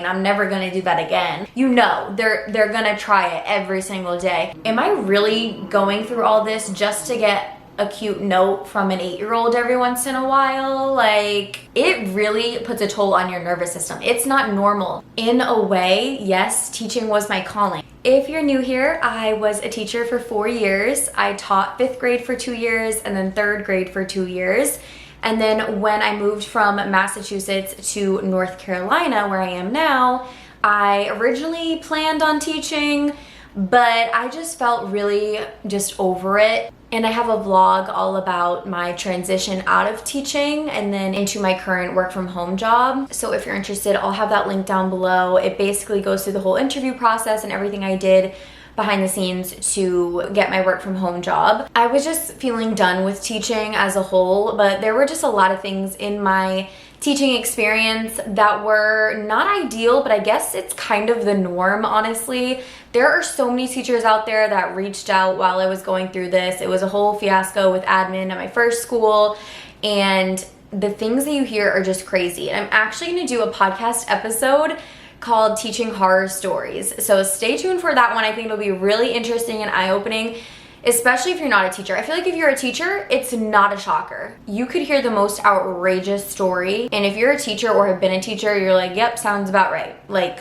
and I'm never gonna do that again. You know, they're gonna try it every single day. Am I really going through all this just to get a cute note from an 8-year-old every once in a while? Like, it really puts a toll on your nervous system. It's not normal. In a way, yes, teaching was my calling. If you're new here, I was a teacher for 4 years. I taught 5th grade for 2 years and then 3rd grade for 2 years. And then when I moved from Massachusetts to North Carolina, where I am now, I originally planned on teaching, but I just felt really just over it. And I have a vlog all about my transition out of teaching and then into my current work from home job. So if you're interested, I'll have that link down below. It basically goes through the whole interview process and everything I did behind the scenes to get my work from home job. I was just feeling done with teaching as a whole, but there were just a lot of things in my teaching experience that were not ideal, but I guess it's kind of the norm, honestly. There are so many teachers out there that reached out while I was going through this. It was a whole fiasco with admin at my first school, and the things that you hear are just crazy. And I'm actually gonna do a podcast episode called Teaching Horror Stories. So stay tuned for that one. I think it'll be really interesting and eye-opening, especially if you're not a teacher. I feel like if you're a teacher, it's not a shocker. You could hear the most outrageous story, and if you're a teacher or have been a teacher, you're like, yep, sounds about right. Like,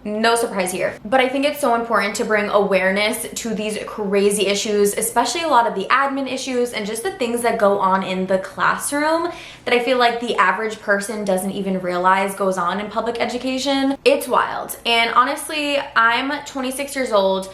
no surprise here. But I think it's so important to bring awareness to these crazy issues, especially a lot of the admin issues and just the things that go on in the classroom that I feel like the average person doesn't even realize goes on in public education. It's wild. And honestly, I'm 26 years old.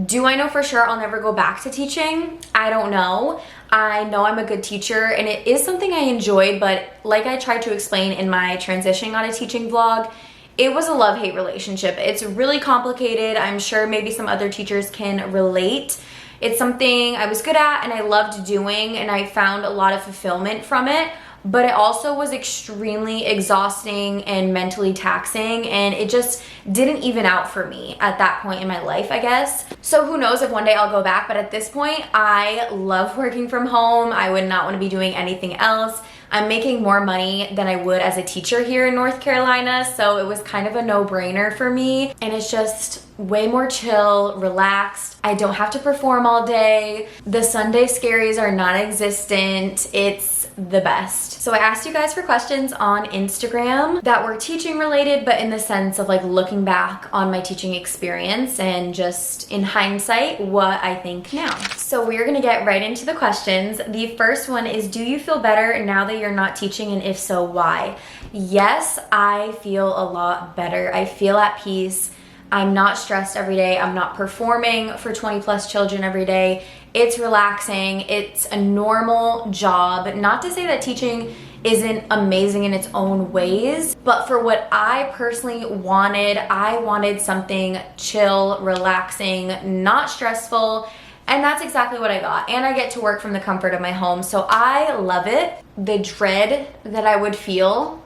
Do I know for sure I'll never go back to teaching? I don't know. I know I'm a good teacher and it is something I enjoy, but like I tried to explain in my transitioning out of teaching vlog, it was a love-hate relationship. It's really complicated. I'm sure maybe some other teachers can relate. It's something I was good at and I loved doing, and I found a lot of fulfillment from it, but it also was extremely exhausting and mentally taxing, and it just didn't even out for me at that point in my life, I guess. So who knows if one day I'll go back, but at this point, I love working from home. I would not want to be doing anything else. I'm making more money than I would as a teacher here in North Carolina, so it was kind of a no-brainer for me. And it's just way more chill, relaxed. I don't have to perform all day. The Sunday scaries are non-existent. It's the best. So I asked you guys for questions on Instagram that were teaching related, but in the sense of like looking back on my teaching experience and just in hindsight, what I think now. So we're gonna get right into the questions. The first one is, do you feel better now that you're not teaching, and if so, why? Yes, I feel a lot better. I feel at peace. I'm not stressed every day. I'm not performing for 20 plus children every day. It's relaxing. It's a normal job. Not to say that teaching isn't amazing in its own ways, but for what I personally wanted, I wanted something chill, relaxing, not stressful, and that's exactly what I got. And I get to work from the comfort of my home, so I love it. The dread that I would feel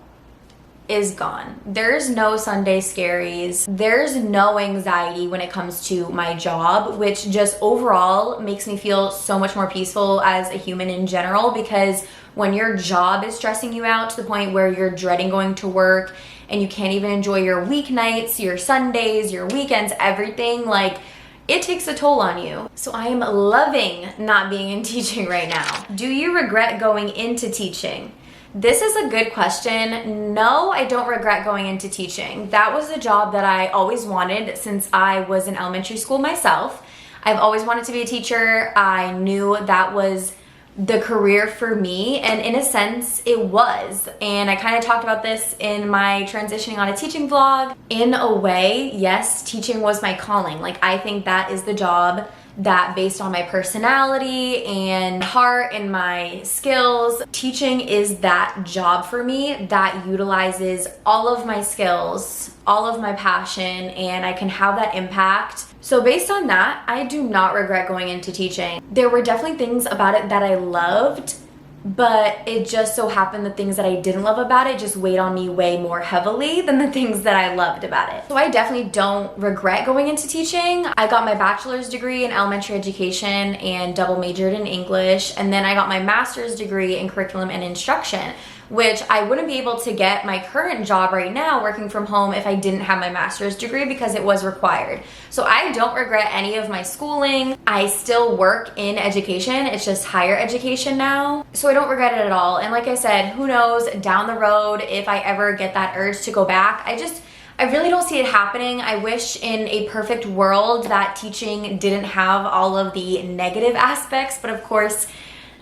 is gone. There's no Sunday scaries. There's no anxiety when it comes to my job, which just overall makes me feel so much more peaceful as a human in general, because when your job is stressing you out to the point where you're dreading going to work and you can't even enjoy your weeknights, your Sundays, your weekends, everything, like, it takes a toll on you. So I am loving not being in teaching right now. Do you regret going into teaching? This is a good question. No, I don't regret going into teaching. That was a job that I always wanted since I was in elementary school myself. I've always wanted to be a teacher. I knew that was the career for me, and in a sense it was. And I kind of talked about this in my transitioning on a teaching vlog. In a way, yes, teaching was my calling. Like, I think that is the job that, based on my personality and heart and my skills, teaching is that job for me that utilizes all of my skills, all of my passion, and I can have that impact. So based on that, I do not regret going into teaching. There were definitely things about it that I loved, but it just so happened the things that I didn't love about it just weighed on me way more heavily than the things that I loved about it. So I definitely don't regret going into teaching. I got my bachelor's degree in elementary education and double majored in English, and then I got my master's degree in curriculum and instruction, which I wouldn't be able to get my current job right now working from home if I didn't have my master's degree because it was required. So I don't regret any of my schooling. I still work in education. It's just higher education now. So I don't regret it at all. And like I said, who knows down the road if I ever get that urge to go back. I really don't see it happening. I wish in a perfect world that teaching didn't have all of the negative aspects, but of course,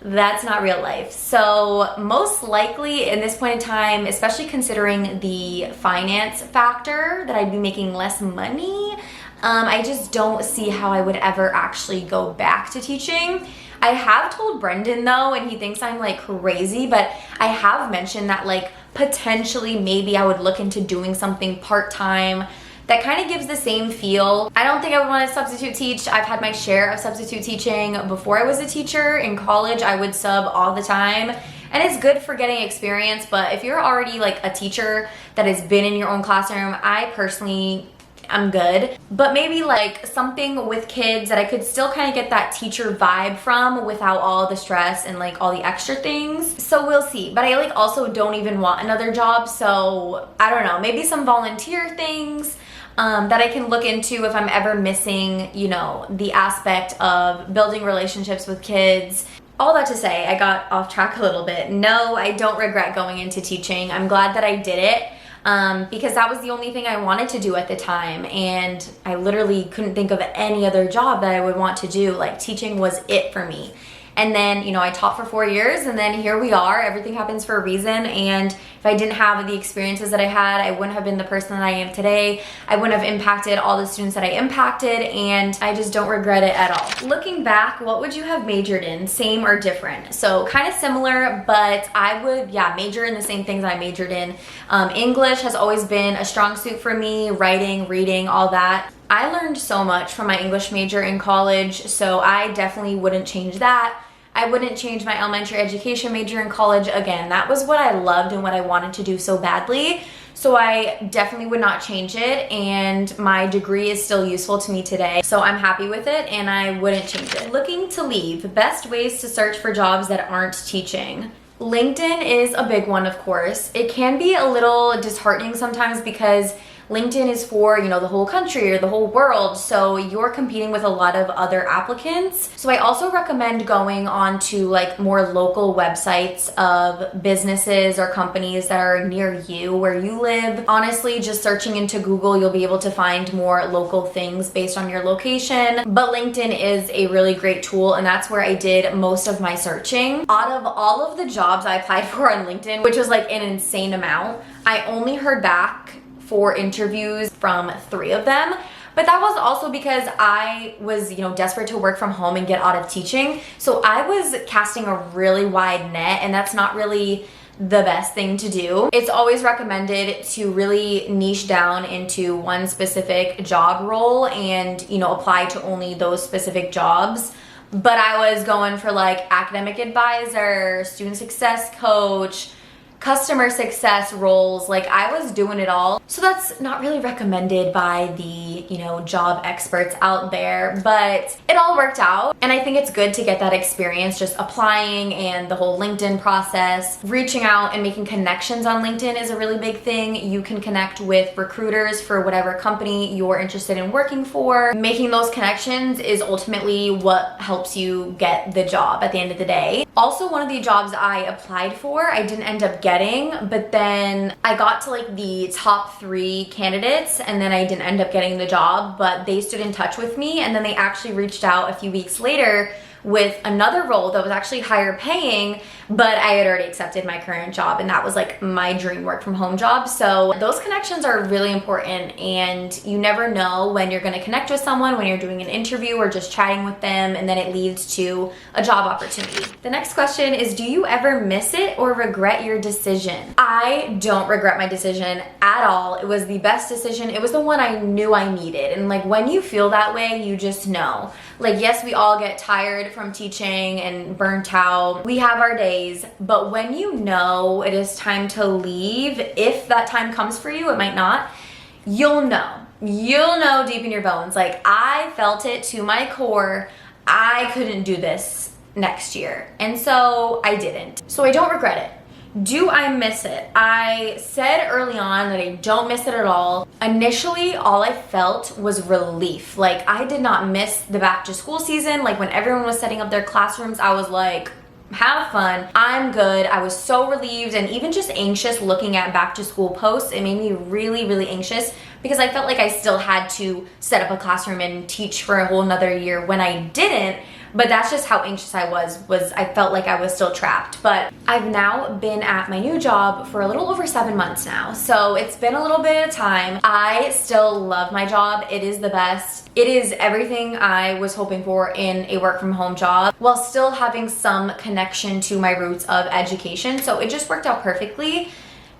that's not real life. So most likely in this point in time, especially considering the finance factor that I'd be making less money, I just don't see how I would ever actually go back to teaching. I have told Brendan though, and he thinks I'm like crazy, but I have mentioned that like potentially maybe I would look into doing something part-time that kind of gives the same feel. I don't think I would want to substitute teach. I've had my share of substitute teaching before I was a teacher. In college, I would sub all the time. And it's good for getting experience, but if you're already like a teacher that has been in your own classroom, I personally I'm good. But maybe like something with kids that I could still kind of get that teacher vibe from without all the stress and like all the extra things. So we'll see. But I like also don't even want another job. So I don't know, maybe some volunteer things that I can look into if I'm ever missing, you know, the aspect of building relationships with kids. All that to say, I got off track a little bit. No, I don't regret going into teaching. I'm glad that I did it. Because that was the only thing I wanted to do at the time, and I literally couldn't think of any other job that I would want to do. Like teaching was it for me. And then, you know, I taught for 4 years and then here we are. Everything happens for a reason. And if I didn't have the experiences that I had, I wouldn't have been the person that I am today. I wouldn't have impacted all the students that I impacted, and I just don't regret it at all. Looking back, what would you have majored in? Same or different? So kind of similar, but I would, major in the same things I majored in. English has always been a strong suit for me, writing, reading, all that. I learned so much from my English major in college, so I definitely wouldn't change that. I wouldn't change my elementary education major in college. Again, that was what I loved and what I wanted to do so badly. So I definitely would not change it, and my degree is still useful to me today. So I'm happy with it and I wouldn't change it. Looking to leave, best ways to search for jobs that aren't teaching. LinkedIn is a big one, of course. It can be a little disheartening sometimes because LinkedIn is for, you know, the whole country or the whole world, so you're competing with a lot of other applicants. So I also recommend going on to like more local websites of businesses or companies that are near you, where you live. Honestly, just searching into Google, you'll be able to find more local things based on your location. But LinkedIn is a really great tool, and that's where I did most of my searching. Out of all of the jobs I applied for on LinkedIn, which was like an insane amount, I only heard back for interviews from 3 of them. But that was also because I was, you know, desperate to work from home and get out of teaching. So I was casting a really wide net, and that's not really the best thing to do. It's always recommended to really niche down into one specific job role and, you know, apply to only those specific jobs. But I was going for like academic advisor, student success coach, customer success roles. Like I was doing it all. So that's not really recommended by the, you know, job experts out there, but it all worked out. And I think it's good to get that experience just applying and the whole LinkedIn process. Reaching out and making connections on LinkedIn is a really big thing. You can connect with recruiters for whatever company you're interested in working for. Making those connections is ultimately what helps you get the job at the end of the day. Also, one of the jobs I applied for, I didn't end up getting, but then I got to like the top 3 candidates and then I didn't end up getting the job, but they stood in touch with me, and then they actually reached out a few weeks later with another role that was actually higher paying, but I had already accepted my current job, and that was like my dream work from home job. So those connections are really important, and you never know when you're gonna connect with someone when you're doing an interview or just chatting with them, and then it leads to a job opportunity. The next question is, do you ever miss it or regret your decision? I don't regret my decision at all. It was the best decision. It was the one I knew I needed. And like when you feel that way, you just know. Like, yes, we all get tired from teaching and burnt out. We have our days, but when you know it is time to leave, if that time comes for you, it might not, you'll know. You'll know deep in your bones. Like I felt it to my core. I couldn't do this next year. And so I didn't. So I don't regret it. Do I miss it? I said early on that I don't miss it at all. Initially, all I felt was relief. Like, I did not miss the back to school season. Like, when everyone was setting up their classrooms, I was like, have fun, I'm good. I was so relieved and even just anxious looking at back to school posts. It made me really, really anxious because I felt like I still had to set up a classroom and teach for a whole nother year when I didn't. But that's just how anxious I was I felt like I was still trapped. But I've now been at my new job for a little over 7 months now. So it's been a little bit of time. I still love my job. It is the best. It is everything I was hoping for in a work from home job while still having some connection to my roots of education. So it just worked out perfectly.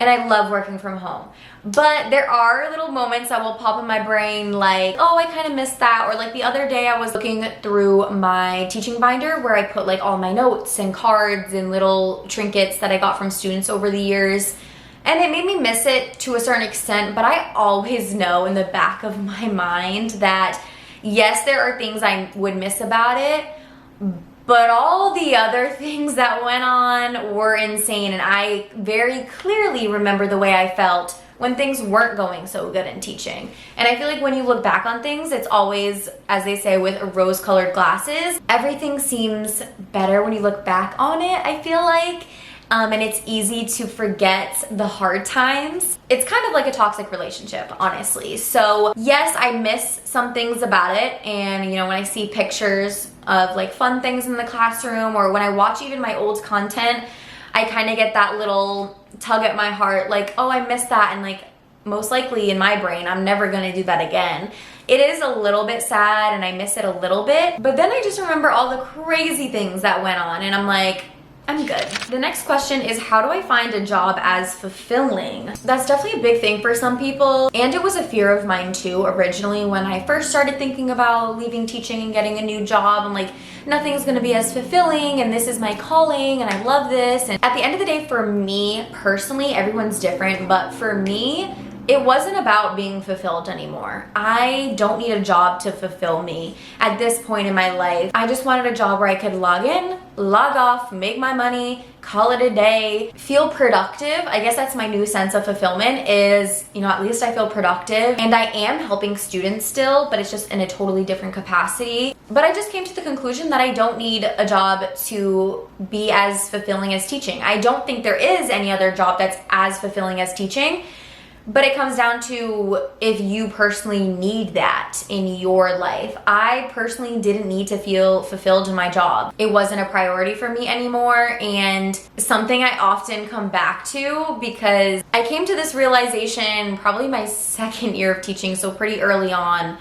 And I love working from home. But there are little moments that will pop in my brain like, oh, I kind of missed that. Or like the other day I was looking through my teaching binder where I put like all my notes and cards and little trinkets that I got from students over the years. And it made me miss it to a certain extent, but I always know in the back of my mind that yes, there are things I would miss about it, but all the other things that went on were insane. And I very clearly remember the way I felt when things weren't going so good in teaching. And I feel like when you look back on things, it's always, as they say, with rose-colored glasses. Everything seems better when you look back on it, I feel like. And it's easy to forget the hard times. It's kind of like a toxic relationship, honestly. So yes, I miss some things about it. And you know, when I see pictures of like fun things in the classroom, or when I watch even my old content, I kind of get that little tug at my heart, like, oh, I missed that. And like, most likely in my brain, I'm never gonna do that again. It is a little bit sad and I miss it a little bit, but then I just remember all the crazy things that went on and I'm like, I'm good. The next question is, how do I find a job as fulfilling? That's definitely a big thing for some people, and it was a fear of mine too originally when I first started thinking about leaving teaching and getting a new job. I'm like, nothing's gonna be as fulfilling and this is my calling and I love this. And at the end of the day, for me personally, everyone's different, but for me, it wasn't about being fulfilled anymore. I don't need a job to fulfill me at this point in my life. I just wanted a job where I could log in, log off, make my money, call it a day, feel productive. I guess that's my new sense of fulfillment is, you know, at least I feel productive and I am helping students still, but it's just in a totally different capacity. But I just came to the conclusion that I don't need a job to be as fulfilling as teaching. I don't think there is any other job that's as fulfilling as teaching. But it comes down to if you personally need that in your life. I personally didn't need to feel fulfilled in my job. It wasn't a priority for me anymore, and something I often come back to because I came to this realization probably my second year of teaching, so pretty early on.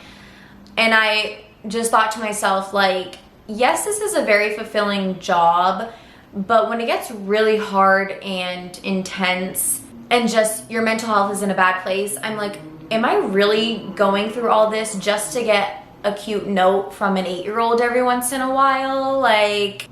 And I just thought to myself, like, yes, this is a very fulfilling job, but when it gets really hard and intense, and just your mental health is in a bad place, I'm like, am I really going through all this just to get a cute note from an 8-year-old every once in a while? Like,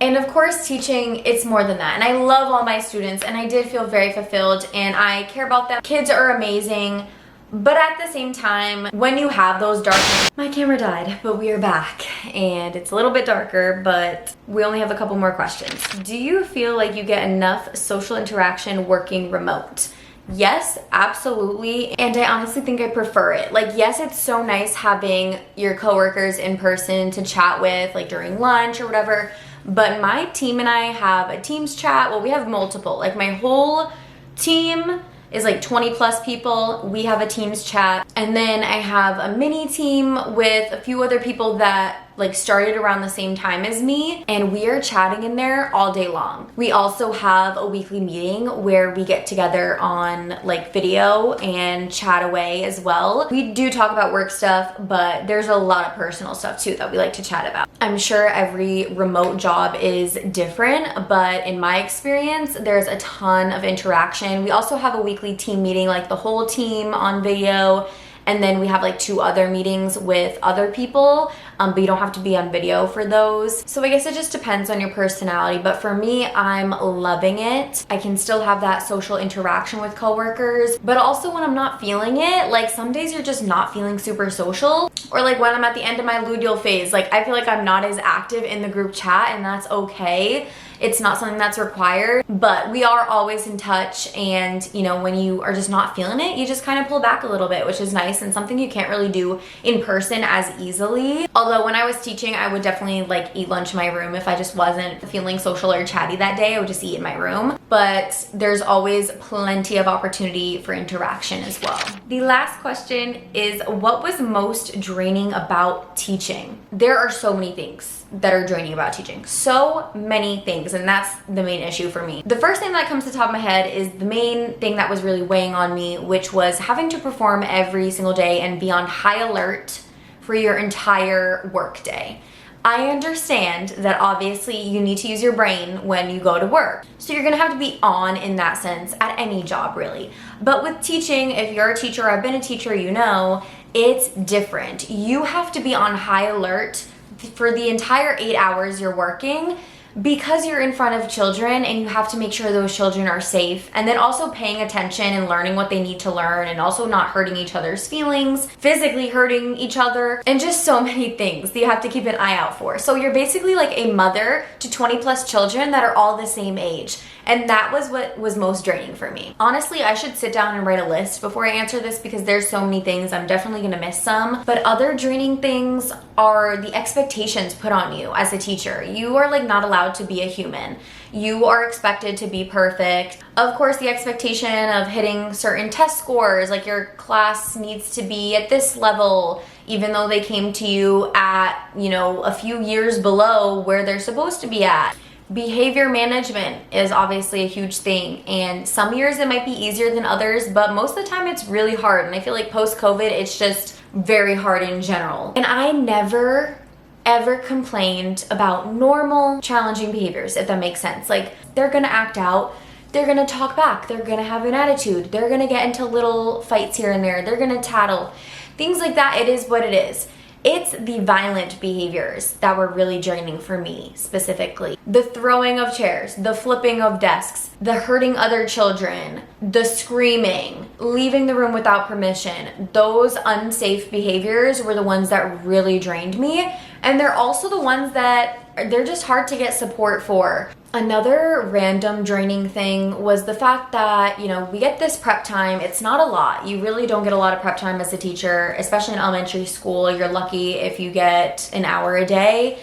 and of course teaching, it's more than that. And I love all my students and I did feel very fulfilled and I care about them. Kids are amazing. But at the same time, when you have those dark nights, my camera died, but we are back and it's a little bit darker, but we only have a couple more questions. Do you feel like you get enough social interaction working remote? Yes, absolutely. And I honestly think I prefer it. Like, yes, it's so nice having your coworkers in person to chat with, like during lunch or whatever. But my team and I have a Teams chat. Well, we have multiple, like my whole team is like 20 plus people. We have a Teams chat. And then I have a mini team with a few other people that like started around the same time as me, and we are chatting in there all day long. We also have a weekly meeting where we get together on like video and chat away as well. We do talk about work stuff, but there's a lot of personal stuff too that we like to chat about. I'm sure every remote job is different, but in my experience, there's a ton of interaction. We also have a weekly team meeting, like the whole team on video. And then we have like 2 other meetings with other people but you don't have to be on video for those. So I guess it just depends on your personality, but for me, I'm loving it. I can still have that social interaction with coworkers, but also when I'm not feeling it, like some days you're just not feeling super social, or like when I'm at the end of my luteal phase, like I feel like I'm not as active in the group chat, and that's okay. It's not something that's required, but we are always in touch, and you know, when you are just not feeling it, you just kind of pull back a little bit, which is nice and something you can't really do in person as easily. Although when I was teaching, I would definitely like eat lunch in my room. If I just wasn't feeling social or chatty that day, I would just eat in my room. But there's always plenty of opportunity for interaction as well. The last question is, what was most draining about teaching? There are so many things that are draining about teaching. So many things, and that's the main issue for me. The first thing that comes to the top of my head is the main thing that was really weighing on me, which was having to perform every single day and be on high alert for your entire work day. I understand that obviously you need to use your brain when you go to work. So you're gonna have to be on in that sense at any job really. But with teaching, if you're a teacher or I've been a teacher, you know, it's different. You have to be on high alert for the entire 8 hours you're working, because you're in front of children and you have to make sure those children are safe, and then also paying attention and learning what they need to learn, and also not hurting each other's feelings, physically hurting each other, and just so many things that you have to keep an eye out for. So you're basically like a mother to 20 plus children that are all the same age. And that was what was most draining for me. Honestly, I should sit down and write a list before I answer this, because there's so many things. I'm definitely gonna miss some. But other draining things are the expectations put on you as a teacher. You are like not allowed to be a human. You are expected to be perfect. Of course, the expectation of hitting certain test scores, like your class needs to be at this level, even though they came to you at, you know, a few years below where they're supposed to be at. Behavior management is obviously a huge thing, and some years it might be easier than others, but most of the time it's really hard, and I feel like post-COVID it's just very hard in general. And I never ever complained about normal challenging behaviors, if that makes sense. Like, they're gonna act out, they're gonna talk back, they're gonna have an attitude, they're gonna get into little fights here and there, they're gonna tattle, things like that. It is what it is. It's the violent behaviors that were really draining for me specifically. The throwing of chairs, the flipping of desks, the hurting other children, the screaming, leaving the room without permission. Those unsafe behaviors were the ones that really drained me. And they're also the ones that they're just hard to get support for. Another random draining thing was the fact that, you know, we get this prep time. It's not a lot. You really don't get a lot of prep time as a teacher, especially in elementary school. You're lucky if you get an hour a day.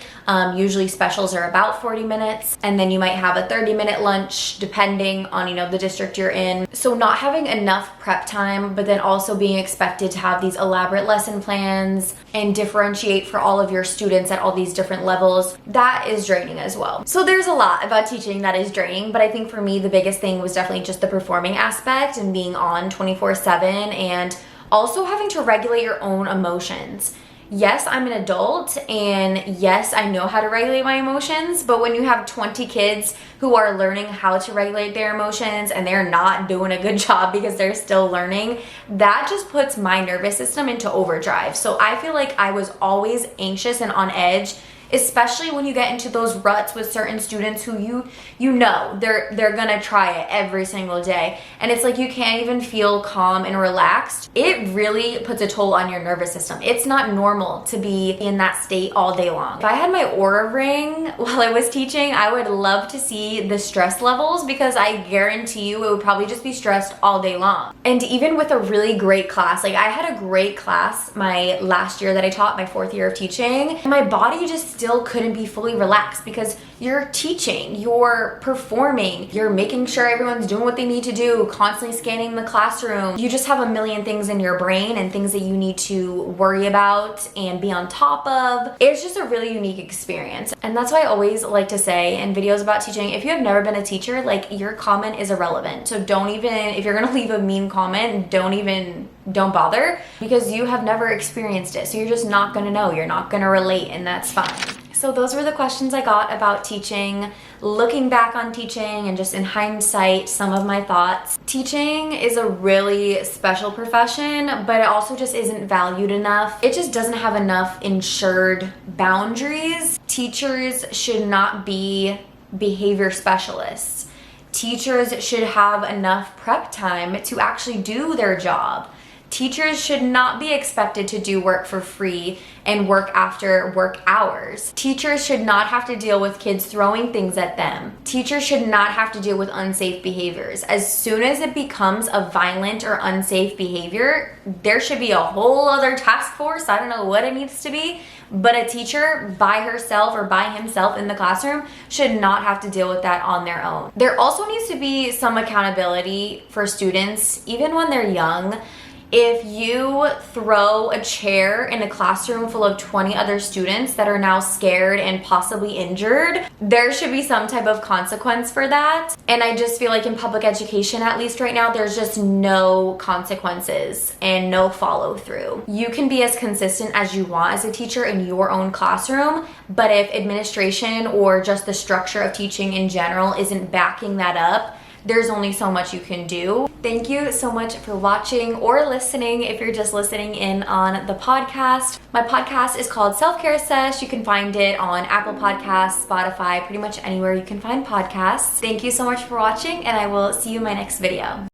Usually specials are about 40 minutes, and then you might have a 30-minute lunch depending on, you know, the district you're in. So not having enough prep time, but then also being expected to have these elaborate lesson plans and differentiate for all of your students at all these different levels, that is draining as well. So there's a lot about teaching that is draining, but I think for me the biggest thing was definitely just the performing aspect and being on 24/7, and also having to regulate your own emotions. Yes, I'm an adult, and yes, I know how to regulate my emotions, but when you have 20 kids who are learning how to regulate their emotions and they're not doing a good job because they're still learning, that just puts my nervous system into overdrive. So I feel like I was always anxious and on edge, especially when you get into those ruts with certain students who you know they're gonna try it every single day, and it's like you can't even feel calm and relaxed. It really puts a toll on your nervous system. It's not normal to be in that state all day long. If I had my Aura ring while I was teaching, I would love to see the stress levels, because I guarantee you it would probably just be stressed all day long. And even with a really great class, like I had a great class my last year that I taught, my 4th year of teaching, and my body just still couldn't be fully relaxed, because you're teaching, you're performing, you're making sure everyone's doing what they need to do, constantly scanning the classroom. You just have a million things in your brain and things that you need to worry about and be on top of. It's just a really unique experience. And that's why I always like to say in videos about teaching, if you have never been a teacher, like, your comment is irrelevant. So don't even, if you're gonna leave a mean comment, don't bother, because you have never experienced it. So you're just not gonna know, you're not gonna relate, and that's fine. So those were the questions I got about teaching, looking back on teaching, and just in hindsight, some of my thoughts. Teaching is a really special profession, but it also just isn't valued enough. It just doesn't have enough ensured boundaries. Teachers should not be behavior specialists. Teachers should have enough prep time to actually do their job. Teachers should not be expected to do work for free and work after work hours. Teachers should not have to deal with kids throwing things at them. Teachers should not have to deal with unsafe behaviors. As soon as it becomes a violent or unsafe behavior, there should be a whole other task force. I don't know what it needs to be, but a teacher by herself or by himself in the classroom should not have to deal with that on their own. There also needs to be some accountability for students, even when they're young. If you throw a chair in a classroom full of 20 other students that are now scared and possibly injured, there should be some type of consequence for that. And I just feel like in public education, at least right now, there's just no consequences and no follow through. You can be as consistent as you want as a teacher in your own classroom, but if administration or just the structure of teaching in general isn't backing that up, there's only so much you can do. Thank you so much for watching or listening if you're just listening in on the podcast. My podcast is called Self-Care Sesh. You can find it on Apple Podcasts, Spotify, pretty much anywhere you can find podcasts. Thank you so much for watching, and I will see you in my next video.